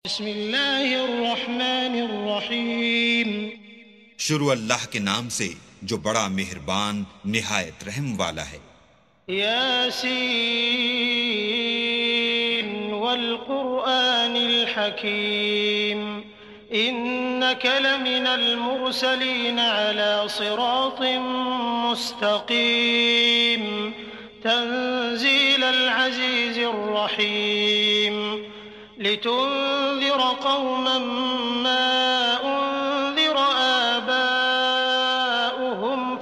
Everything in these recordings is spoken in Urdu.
بسم اللہ الرحمن الرحیم شروع اللہ کے نام سے جو بڑا مہربان نہایت رحم والا ہے۔ یاسین والقرآن الحکیم انک لمن المرسلین علی صراط مستقیم تنزیل العزیز الرحیم لتنذر قوما ما أنذر آباؤهم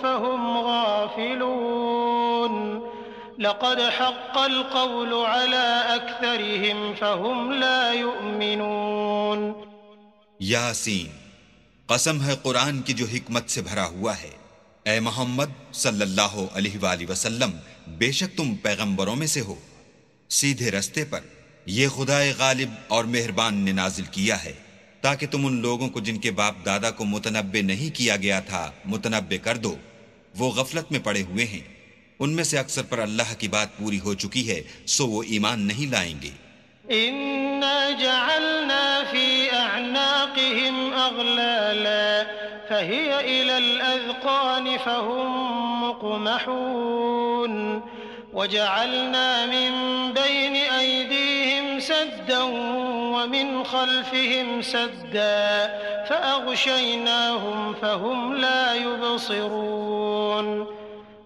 فهم غافلون لقد حق القول على أكثرهم فهم لا يؤمنون۔ یاسین، قسم ہے قرآن کی جو حکمت سے بھرا ہوا ہے۔ اے محمد صلی اللہ علیہ وآلہ وسلم، بے شک تم پیغمبروں میں سے ہو، سیدھے رستے پر۔ یہ خدائے غالب اور مہربان نے نازل کیا ہے تاکہ تم ان لوگوں کو جن کے باپ دادا کو متنبع نہیں کیا گیا تھا متنبع کر دو۔ وہ غفلت میں پڑے ہوئے ہیں، ان میں سے اکثر پر اللہ کی بات پوری ہو چکی ہے، سو وہ ایمان نہیں لائیں گے۔ إنا جعلنا في أعناقهم أغلالا فهي إلى الأذقان فهم مقمحون وجعلنا من بين أيديهم سدا ومن خلفهم سدا فأغشيناهم فهم لا يبصرون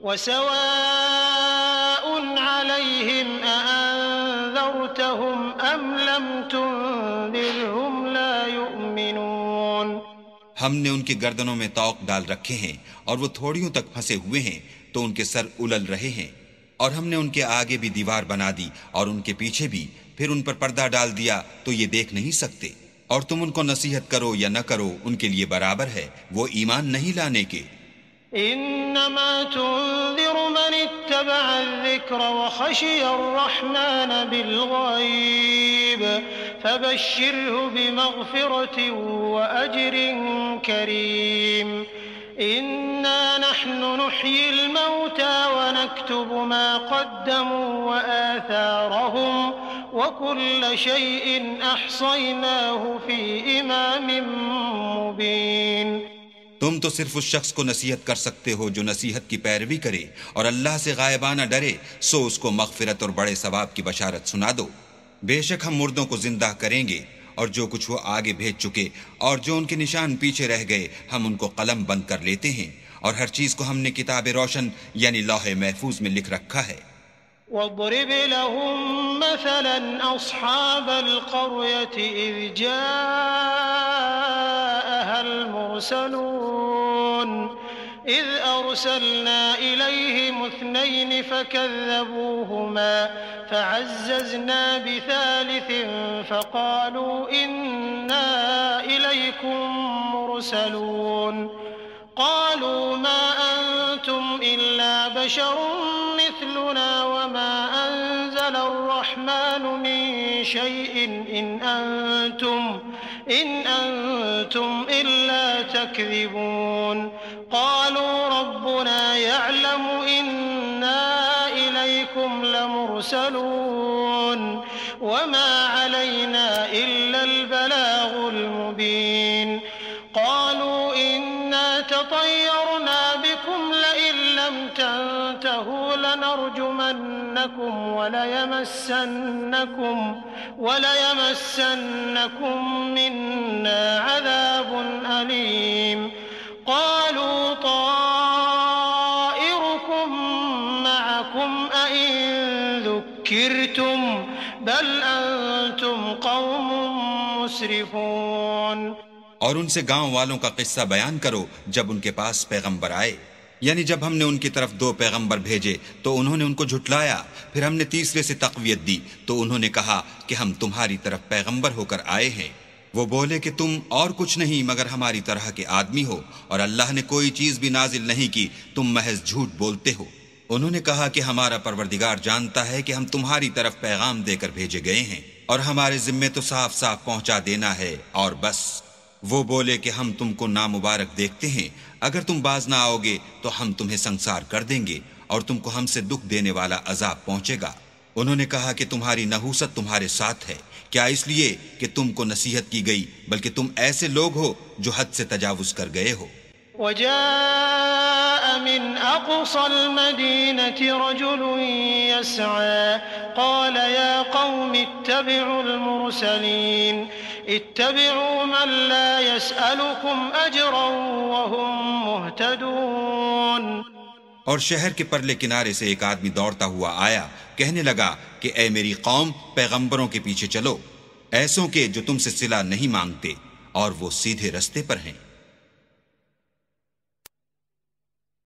وسواء عليهم أأنذرتهم أم لم تنذرهم لا يؤمنون۔ ہم نے ان کی گردنوں میں طوق ڈال رکھے ہیں اور وہ تھوڑیوں تک پھنسے ہوئے ہیں تو ان کے سر الل رہے ہیں، اور ہم نے ان کے آگے بھی دیوار بنا دی اور ان کے پیچھے بھی، پھر ان پر پردہ ڈال دیا تو یہ دیکھ نہیں سکتے، اور تم ان کو نصیحت کرو یا نہ کرو ان کے لیے برابر ہے، وہ ایمان نہیں لانے کے۔ انما تنذر من اتبع الذکر وخشی الرحمن بالغیب فبشره بمغفرة واجر کریم۔ إنا نحن نحيي الموتى ونكتب ما قدموا وآثارهم وكل شيء أحصيناه في إمام مبين۔ تم تو صرف اس شخص کو نصیحت کر سکتے ہو جو نصیحت کی پیروی کرے اور اللہ سے غائبانہ ڈرے، سو اس کو مغفرت اور بڑے ثواب کی بشارت سنا دو۔ بے شک ہم مردوں کو زندہ کریں گے، اور جو کچھ وہ آگے بھیج چکے اور جو ان کے نشان پیچھے رہ گئے ہم ان کو قلم بند کر لیتے ہیں، اور ہر چیز کو ہم نے کتاب روشن یعنی لوح محفوظ میں لکھ رکھا ہے۔ واضرب لهم مثلا أصحاب القرية إذ جاءها المرسلون إذ أرسلنا إليهم اثنين فكذبوهما فعززنا بثالث فقالوا إنا إليكم مرسلون قالوا ما أنتم إلا بشر مثلنا وما أنزل الرحمن من شيء إن أنتم إلا تكذبون قالوا ربنا يعلم إنا إليكم لمرسلون وما علينا إلا البلاغ المبين قالوا إنا تطيرنا بكم لئن لم تنتهوا لنرجمنكم وليمسنكم منا عذاب أليم قالوا طائركم معكم أئن ذكرتم بل أنتم قوم مسرفون۔ اور ان سے گاؤں والوں کا قصہ بیان کرو جب ان کے پاس پیغمبر آئے، یعنی جب ہم نے ان کی طرف 2 پیغمبر بھیجے تو انہوں نے ان کو جھٹلایا، پھر ہم نے تیسرے سے تقویت دی تو انہوں نے کہا کہ ہم تمہاری طرف پیغمبر ہو کر آئے ہیں۔ وہ بولے کہ تم اور کچھ نہیں مگر ہماری طرح کے آدمی ہو، اور اللہ نے کوئی چیز بھی نازل نہیں کی، تم محض جھوٹ بولتے ہو۔ انہوں نے کہا کہ ہمارا پروردگار جانتا ہے کہ ہم تمہاری طرف پیغام دے کر بھیجے گئے ہیں، اور ہمارے ذمے تو صاف صاف پہنچا دینا ہے اور بس۔ وہ بولے کہ ہم تم کو نامبارک دیکھتے ہیں، اگر تم باز نہ آؤ گے تو ہم تمہیں سنسار کر دیں گے اور تم کو ہم سے دکھ دینے والا عذاب پہنچے گا۔ انہوں نے کہا کہ تمہاری نحوست تمہارے ساتھ ہے، کیا اس لیے کہ تم کو نصیحت کی گئی، بلکہ تم ایسے لوگ ہو جو حد سے تجاوز کر گئے ہو۔ وجاء من أقصى المدينة رجل يسعى قال يا قوم اتبعوا المرسلين اتبعوا من لا يسألكم أجرا وهم مهتدون۔ اور شہر کے پرلے کنارے سے ایک آدمی دوڑتا ہوا آیا، کہنے لگا کہ اے میری قوم، پیغمبروں کے پیچھے چلو، ایسوں کے جو تم سے صلہ نہیں مانگتے اور وہ سیدھے رستے پر ہیں۔